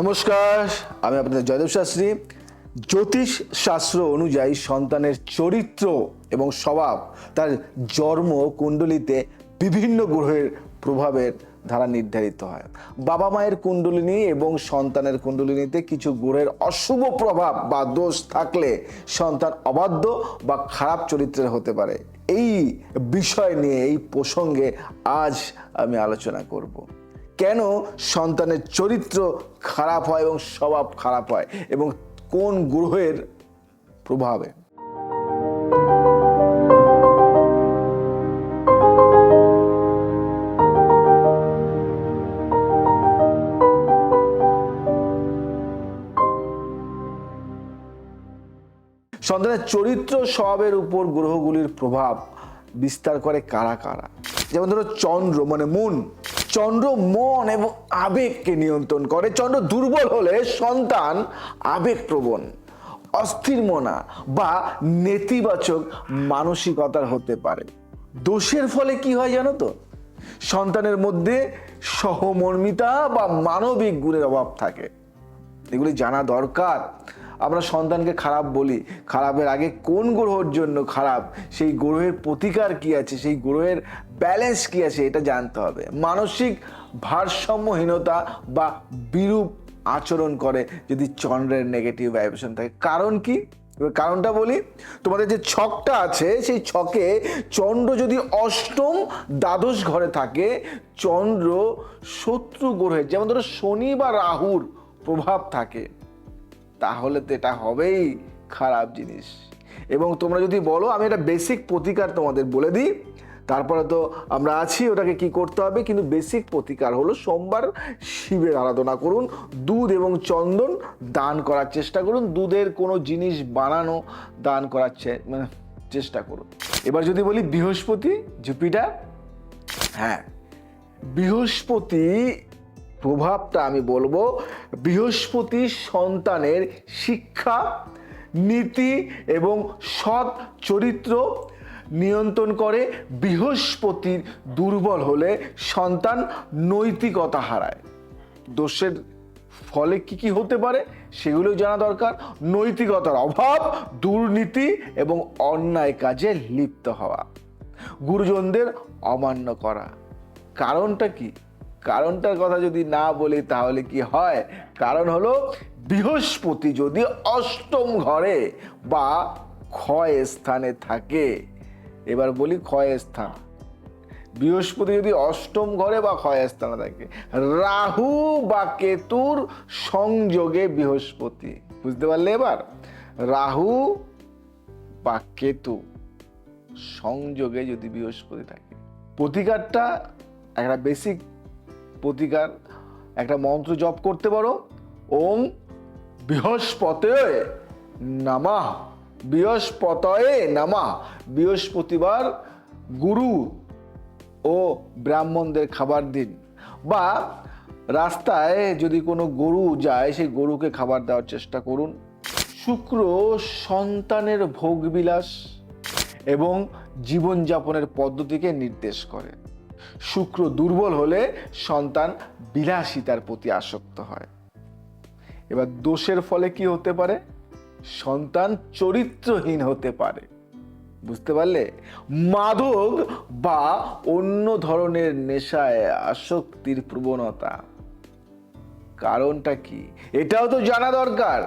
নমস্কার, আমি আপনাদের জয়দেব শাস্ত্রী। জ্যোতিষ শাস্ত্র অনুযায়ী সন্তানের চরিত্র এবং স্বভাব তার জন্ম কুণ্ডলিতে বিভিন্ন গ্রহের প্রভাবের দ্বারা নির্ধারিত হয়। বাবা মায়ের কুণ্ডলিনী এবং সন্তানের কুণ্ডলিনীতে কিছু গ্রহের অশুভ প্রভাব বা দোষ থাকলে সন্তান অবাধ্য বা খারাপ চরিত্রের হতে পারে। এই বিষয় নিয়ে, এই প্রসঙ্গে আজ আমি আলোচনা করব। কেন সন্তানের চরিত্র খারাপ হয় এবং স্বভাব খারাপ হয় এবং কোন গ্রহের প্রভাবে। সন্তানের চরিত্র স্বভাবের উপর গ্রহগুলির প্রভাব বিস্তার করে কারা কারা? যেমন ধরো চন্দ্র মানে মন। চন্দ্র মন এবং আবেগকে নিয়ন্ত্রণ করে। চন্দ্র দুর্বল হলে সন্তান আবেগপ্রবণ, অস্থির মনা বা নেতিবাচক মানসিকতার হতে পারে। দোষের ফলে কি হয় জানো তো? সন্তানের মধ্যে সহমর্মিতা বা মানবিক গুণের অভাব থাকে। এগুলি জানা দরকার। আমরা সন্তানকে খারাপ বলি, খারাপের আগে কোন গ্রহের জন্য খারাপ, সেই গ্রহের প্রতিকার কি আছে, সেই গ্রহের ব্যালেন্স কি আছে, এটা জানতে হবে। মানসিক ভারসাম্যহীনতা বা বিরূপ আচরণ করে যদি চন্দ্রের নেগেটিভ ভাইব্রেশন থাকে। কারণ কি? কারণটা বলি। তোমাদের যে ছকটা আছে সেই ছকে চন্দ্র যদি অষ্টম দ্বাদশ ঘরে থাকে, চন্দ্র শত্রু গ্রহের যেমন ধরো শনি বা রাহুর প্রভাব থাকে, তাহলে তো এটা হবেই খারাপ জিনিস। এবং তোমরা যদি বলো আমি একটা বেসিক প্রতিকার তোমাদের বলে দিই, তারপরে তো আমরা আছি ওটাকে কি করতে হবে। কিন্তু বেসিক প্রতিকার হলো সোমবার শিবের আরাধনা করুন, দুধ এবং চন্দন দান করার চেষ্টা করুন, দুধের কোনো জিনিস বানানো দান করার চেষ্টা করুন। এবার যদি বলি বৃহস্পতি, জুপিটার, হ্যাঁ বৃহস্পতি প্রভাবটা আমি বলবো, বৃহস্পতি সন্তানের শিক্ষা, নীতি এবং সৎ চরিত্র নিয়ন্ত্রণ করে। বৃহস্পতির দুর্বল হলে সন্তান নৈতিকতা হারায়। দোষের ফলে কি কি হতে পারে সেগুলো জানা দরকার। নৈতিকতার অভাব, দুর্নীতি এবং অন্যায় কাজে লিপ্ত হওয়া, গুরুজনদের অমান্য করা। কারণটা কি? কারণটার কথা যদি না বলি তাহলে কি হয়? কারণ হলো বৃহস্পতি যদি অষ্টম ঘরে বা ক্ষয় স্থানে থাকে। এবার বলি ক্ষয় স্থান। বৃহস্পতি যদি অষ্টম ঘরে বা ক্ষয় স্থানে থাকে, রাহু বা কেতুর সংযোগে বৃহস্পতি, বুঝতে পারলে? এবার রাহু বা কেতু সংযোগে যদি বৃহস্পতি থাকে, প্রতিকারটা একটা বেসিক প্রতিকার, একটা মন্ত্র জপ করতে পারো। ওম বৃহস্পতয়ে নমঃ, বৃহস্পতয়ে নমঃ। বৃহস্পতিবার গুরু ও ব্রাহ্মণদের খাবার দিন, বা রাস্তায় যদি কোনো গরু যায় সেই গরুকে খাবার দেওয়ার চেষ্টা করুন। শুক্র সন্তানের ভোগবিলাস এবং জীবনযাপনের পদ্ধতিকে নির্দেশ করে। শুক্র দুর্বল হলে সন্তান বিলাসিতার প্রতি আসক্ত হয়। এবার দোষের ফলে কি হতে পারে? সন্তান চরিত্রহীন হতে পারে, বুঝতে পারলে? মাদক বা অন্য ধরনের নেশায় আসক্তির প্রবণতা। কারণটা কি এটাও তো জানা দরকার।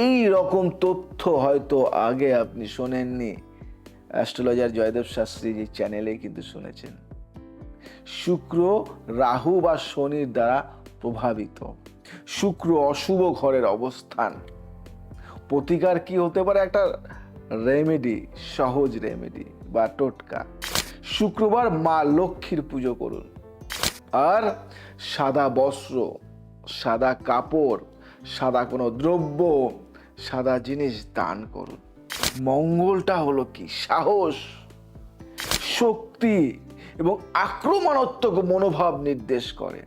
এই রকম তথ্য হয়তো আগে আপনি শোনেননি, অ্যাস্ট্রোলজার জয়দেব শাস্ত্রী যে চ্যানেলে কিন্তু শুনেছেন। শুক্র রাহু বা শনির দ্বারা প্রভাবিত। শুক্র অশুভ ঘরের অবস্থান। প্রতিকার কি হতে পারে? একটা রেমেডি, সহজ রেমেডি বা টোটকা। শুক্রবার মা লক্ষ্মীর পুজো করুন, আর সাদা বস্ত্র, সাদা কাপড়, সাদা কোনো দ্রব্য, সাদা জিনিস দান করুন। মঙ্গলটা হলো কি? সাহস, শক্তি এবং আক্রমণাত্মক মনোভাব নির্দেশ করে।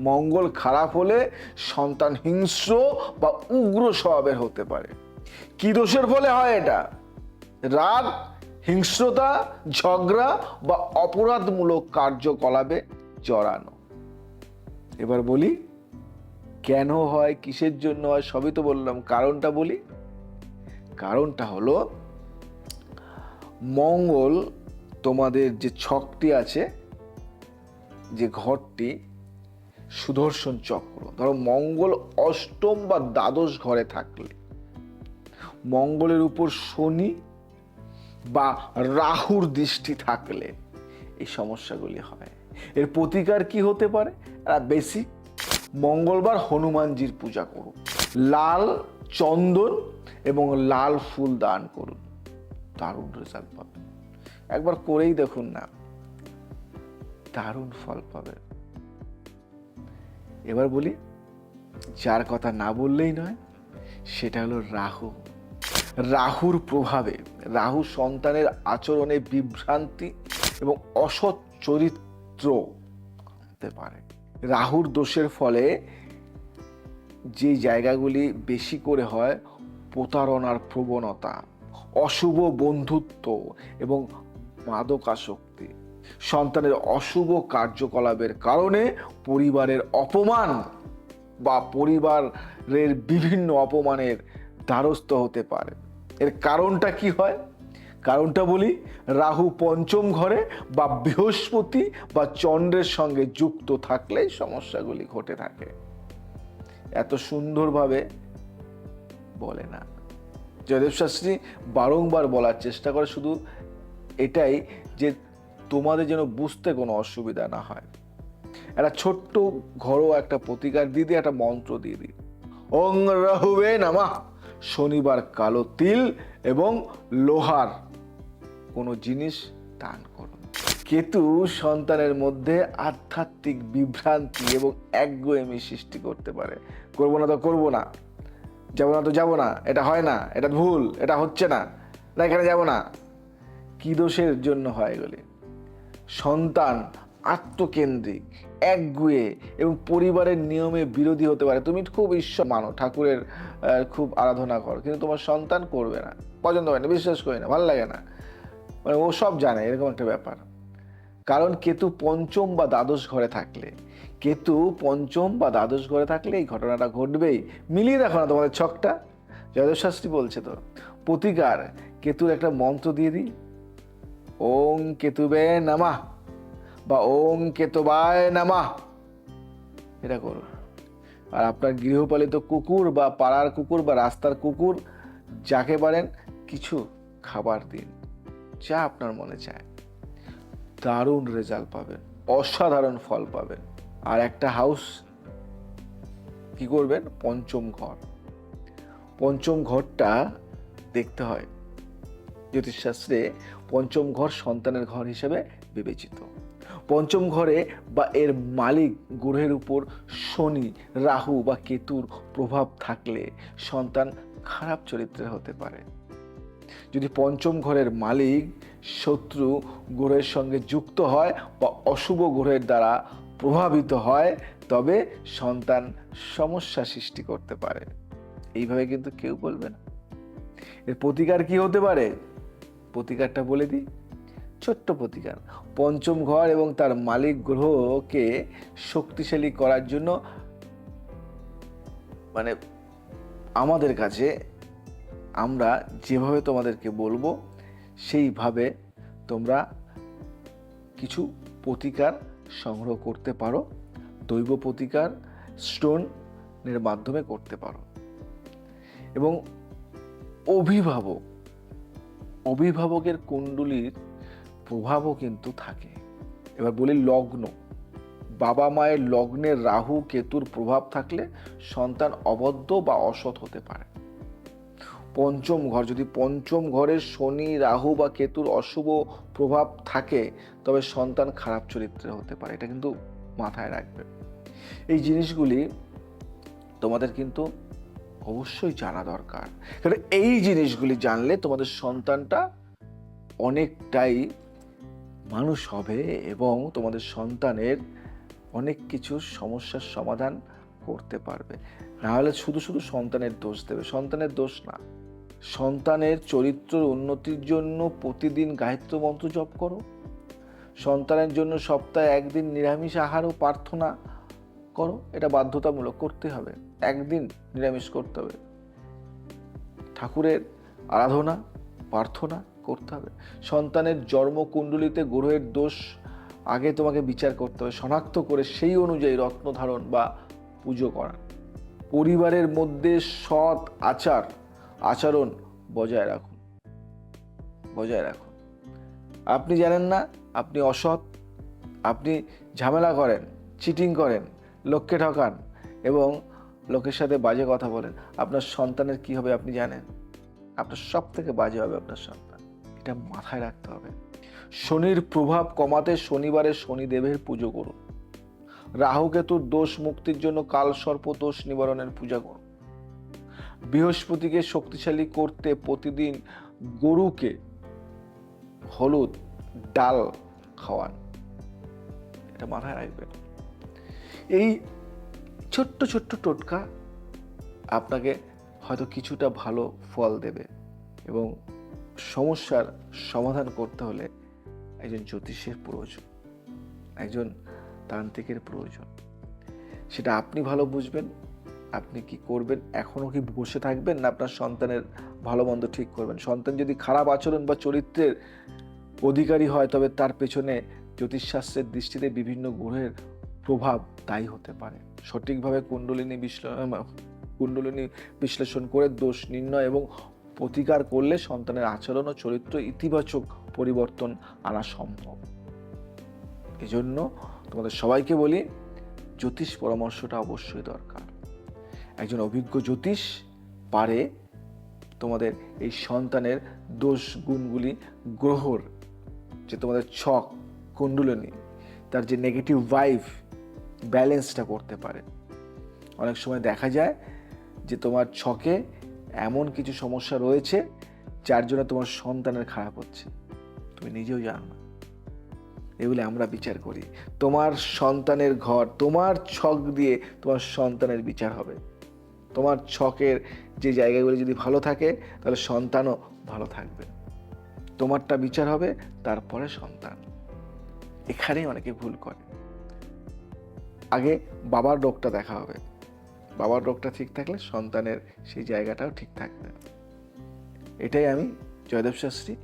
মঙ্গল খারাপ হলে সন্তান হিংস্র বা উগ্র স্বভাবের হতে পারে। কি দোষের ফলে হয় এটা? রাগ, হিংস্রতা, ঝগড়া বা অপরাধমূলক কার্যকলাপে জড়ানো। এবার বলি কেন হয়, কিসের জন্য হয়, সবই তো বললাম। কারণটা বলি। কারণটা হলো মঙ্গল তোমাদের যে ছকটি আছে, যে ঘরটি সুদর্শন চক্র, ধরো মঙ্গল অষ্টম বা দ্বাদশ ঘরে থাকলে, মঙ্গলের উপর শনি বা রাহুর দৃষ্টি থাকলে এই সমস্যাগুলি হয়। এর প্রতিকার কি হতে পারে? বেসিক, মঙ্গলবার হনুমানজির পূজা করুন, লাল চন্দন এবং লাল ফুল দান করুন, দারুণ রেজাল্ট পাবেন। একবার করেই দেখুন না, দারুণ ফল পাবেন। এবার বলি, যার কথা না বললেই নয়, সেটা হলো রাহু। রাহুর প্রভাবে, রাহু সন্তানের আচরণে বিভ্রান্তি এবং অসৎ চরিত্র হতে পারে। রাহুর দোষের ফলে যে জায়গাগুলি বেশি করে হয়, প্রতারণার প্রবণতা, অশুভ বন্ধুত্ব এবং মাদকাসক্তি, সন্তানের অশুভ কার্যকলাপের কারণে পরিবারের অপমান বা পরিবারের বিভিন্ন অপমানের দ্বারস্থ হতে পারে। এর কারণটা কি হয়? কারণটা বলি, রাহু পঞ্চম ঘরে বা বৃহস্পতি বা চন্দ্রের সঙ্গে যুক্ত থাকলে সমস্যাগুলি ঘটে থাকে। এত সুন্দরভাবে বলে না। জয়দেব শাস্ত্রী বারংবার বলার চেষ্টা করে শুধু এটাই, যে তোমাদের যেন বুঝতে কোনো অসুবিধা না হয়। একটা ছোট্ট ঘরোয়া একটা প্রতিকার দিয়ে দিই, একটা মন্ত্র দিয়ে দিই। ওং রাহুবে নমঃ। শনিবার কালো তিল এবং লোহার কোনো জিনিস দান করুন। কেতু সন্তানের মধ্যে আধ্যাত্মিক বিভ্রান্তি এবং একগুঁয়েমি সৃষ্টি করতে পারে। করবো না তো করবো না, যাবো না তো যাবো না, এটা হয় না, এটা ভুল, এটা হচ্ছে না, না এখানে যাবো না। কি দোষের জন্য হয় এগুলি? সন্তান আত্মকেন্দ্রিক, একগুঁয়ে এবং পরিবারের নিয়মে বিরোধী হতে পারে। তুমি খুব ঈশ্বর মানো, ঠাকুরের খুব আরাধনা করো, কিন্তু তোমার সন্তান করবে না, পছন্দ হয় না, বিশ্বাস করি না, ভালো লাগে না, মানে ও সব জানে, এরকম একটা ব্যাপার। কারণ কেতু পঞ্চম বা দ্বাদশ ঘরে থাকলে, কেতু পঞ্চম বা দ্বাদশ ঘরে থাকলে এই ঘটনাটা ঘটবেই। মিলিয়ে দেখো না তোমাদের ছকটা, জয়দেব শাস্ত্রী বলছে তো। প্রতিকার, কেতুর একটা মন্ত্র দিয়ে দিই, ওং কেতুবে নমঃ বা ওং কেতুবায় নমঃ, এটা করুন। আর আপনার গৃহপালিত কুকুর বা পাড়ার কুকুর বা রাস্তার কুকুর, যাকে পারেন কিছু খাবার দিন, যা আপনার মনে চায়, দারুণ রেজাল্ট পাবেন, অসাধারণ ফল পাবেন। আর একটা হাউস কি করবেন, পঞ্চম ঘর। পঞ্চম ঘরটা দেখতে হয়, জ্যোতিষশাস্ত্রে পঞ্চম ঘর সন্তানের ঘর হিসেবে বিবেচিত। পঞ্চম ঘরে বা এর মালিক গ্রহের উপর শনি, রাহু বা কেতুর প্রভাব থাকলে সন্তান খারাপ চরিত্রের হতে পারে। যদি পঞ্চম ঘরের মালিক শত্রু গ্রহের সঙ্গে যুক্ত হয় বা অশুভ গ্রহের দ্বারা প্রভাবিত হয়, তবে সন্তান সমস্যা সৃষ্টি করতে পারে। এইভাবে কিন্তু কেউ বলবে না। এর প্রতিকার কি হতে পারে? প্রতিকারটা বলে দিই, ছোট্ট প্রতিকার। পঞ্চম ঘর এবং তার মালিক গ্রহকে শক্তিশালী করার জন্য, মানে আমাদের কাছে আমরা যেভাবে তোমাদেরকে বলবো সেইভাবে তোমরা কিছু প্রতিকার সংগ্রহ করতে পারো। দৈব প্রতিকার স্টোনের মাধ্যমে করতে পারো। এবং অভিভাবকের কুণ্ডলীর প্রভাবও কিন্তু থাকে। এবার বলি লগ্ন, বাবা মায়ের লগ্নে রাহু কেতুর প্রভাব থাকলে সন্তান অবদ্ধ বা অসৎ হতে পারে। পঞ্চম ঘর, যদি পঞ্চম ঘরে শনি, রাহু বা কেতুর অশুভ প্রভাব থাকে, তবে সন্তান খারাপ চরিত্রের হতে পারে। এটা কিন্তু মাথায় রাখবে। এই জিনিসগুলি তোমাদের কিন্তু অবশ্যই জানা দরকার, কারণ এই জিনিসগুলি জানলে তোমাদের সন্তানটা অনেকটাই মানুষ হবে এবং তোমাদের সন্তানের অনেক কিছু সমস্যার সমাধান করতে পারবে। না হলে শুধু শুধু সন্তানের দোষ দেবে। সন্তানের দোষ না, সন্তানের চরিত্রের উন্নতির জন্য প্রতিদিন গায়ত্রী মন্ত্র জপ করো। সন্তানের জন্য সপ্তাহে একদিন নিরামিষ আহার ও প্রার্থনা করো, এটা বাধ্যতামূলক করতে হবে, একদিন নিরামিষ করতে হবে, ঠাকুরের আরাধনা প্রার্থনা করতে হবে। সন্তানের জন্মকুণ্ডলিতে গ্রহের দোষ আগে তোমাকে বিচার করতে হবে, শনাক্ত করে সেই অনুযায়ী রত্ন ধারণ বা পুজো করা। পরিবারের মধ্যে সৎ আচরণ বজায় রাখুন। আপনি জানেন না আপনি অসৎ, আপনি ঝামেলা করেন, চিটিং করেন, লোককে ঠকান এবং লোকের সাথে বাজে কথা বলেন, আপনার সন্তানের কি হবে আপনি জানেন? আপনার সব থেকে বাজে হবে আপনার সন্তান। এটা মাথায় রাখতে হবে। শনির প্রভাব কমাতে শনিবারে শনিদেবের পুজো করুন। রাহুকেতুর দোষ মুক্তির জন্য কালসর্প দোষ নিবারণের পূজা করুন। বৃহস্পতিকে শক্তিশালী করতে প্রতিদিন গরুকে হলুদ ডাল খাওয়ান। এটা মাথায় রাখবেন। এই ছোট্ট ছোট্ট টোটকা আপনাকে হয়তো কিছুটা ভালো ফল দেবে এবং সমস্যার সমাধান করতে হলে একজন জ্যোতিষের প্রয়োজন, একজন তান্ত্রিকের প্রয়োজন। সেটা আপনি ভালো বুঝবেন। আপনি কি করবেন? এখনও কি বসে থাকবেন, না আপনার সন্তানের ভালো মন্দ ঠিক করবেন? সন্তান যদি খারাপ আচরণ বা চরিত্রের অধিকারী হয়, তবে তার পেছনে জ্যোতিষশাস্ত্রের দৃষ্টিতে বিভিন্ন গ্রহের প্রভাব দায়ী হতে পারে। সঠিকভাবে কুণ্ডলিনী বিশ্লেষণ করে দোষ নির্ণয় এবং প্রতিকার করলে সন্তানের আচরণ ও চরিত্র ইতিবাচক পরিবর্তন আনা সম্ভব। এজন্য তোমাদের সবাইকে বলি, জ্যোতিষ পরামর্শটা অবশ্যই দরকার। একজন অভিজ্ঞ জ্যোতিষ পারে তোমাদের এই সন্তানের দোষ গুণগুলি, গ্রহর যে তোমাদের ছক কুণ্ডলিনী, তার যে নেগেটিভ ভাইব ব্যালেন্সটা করতে পারে। অনেক সময় দেখা যায় যে তোমার ছকে এমন কিছু সমস্যা রয়েছে যার জন্য তোমার সন্তানের খারাপ হচ্ছে, তুমি নিজেও জানো না। এগুলো আমরা বিচার করি। তোমার সন্তানের ঘর, তোমার ছক দিয়ে তোমার সন্তানের বিচার হবে। তোমার ছকের যে জায়গাগুলি যদি ভালো থাকে, তাহলে সন্তানও ভালো থাকবে। তোমারটা বিচার হবে, তারপরে সন্তান। এখানেই অনেকে ভুল করে। আগে বাবার রোগটা দেখা হবে। বাবার রোগটা ঠিক থাকলে সন্তানের সেই জায়গাটাও ঠিক থাকবে। এটাই আমি জয়দেব শাস্ত্রী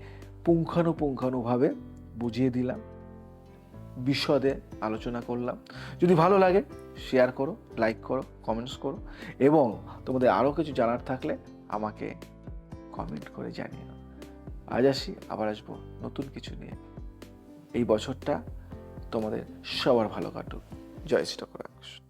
পুঙ্খানুপুঙ্খানুভাবে বুঝিয়ে দিলাম, বিশদে আলোচনা করলাম। যদি ভালো লাগে শেয়ার করো, লাইক করো, কমেন্টস করো এবং তোমাদের আরও কিছু জানার থাকলে আমাকে কমেন্ট করে জানিও। আজ আসি, আবার আসবো নতুন কিছু নিয়ে। এই বছরটা তোমাদের সবার ভালো কাটুক। জয় শ্রী ঠাকুর।